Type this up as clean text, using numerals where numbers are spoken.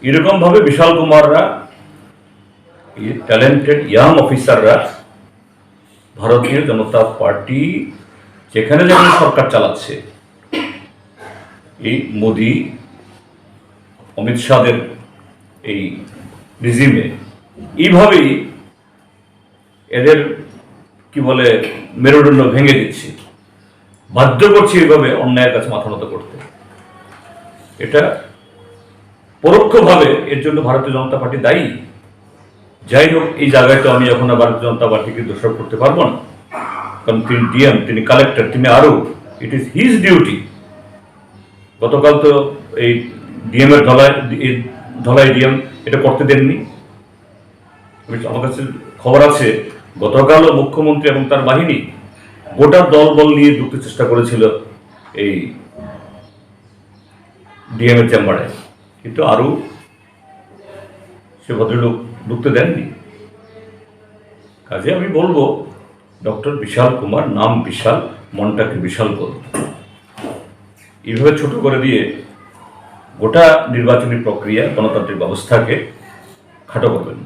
এরকমভাবে বিশাল কুমাররা, talented young অফিসাররা ভারতীয় জনতা পার্টি যেখানে যেখানে সরকার চালাচ্ছে, এই মোদি অমিত শাহের এই রিজিমে এইভাবেই এদের কি বলে মেরুদণ্ড ভেঙে দিচ্ছে, বাধ্য করছে এইভাবে অন্যায়ের কাছে মাথা নত করতে। এটা পরোক্ষভাবে এর জন্য ভারতীয় জনতা পার্টি দায়ী। যাই হোক, এই জায়গায় তো আমি এখন ভারতীয় জনতা পার্টিকে দোষারোপ করতে পারবো না, কারণ তিনি ডিএম, তিনি কালেক্টর, তিনি আরও, ইট ইজ হিজ ডিউটি। গতকাল তো এই ডিএম এর ধলাই ডিএম এটা করতে দেননি। আমার কাছে খবর আছে গতকালও মুখ্যমন্ত্রী এবং তার বাহিনী গোটা দলবল নিয়ে ঢুকতে চেষ্টা করেছিল এই ডিএম এর চেম্বারে, কিন্তু আরও সে ভদ্রলোক ঢুকতে দেননি। কাজে আমি বলবো ডক্টর বিশাল কুমার, নাম বিশাল, মনটাকে বিশাল করুন। এইভাবে ছোট করে দিয়ে গোটা নির্বাচনী প্রক্রিয়া, গণতান্ত্রিক ব্যবস্থাকে খাটো করবেন।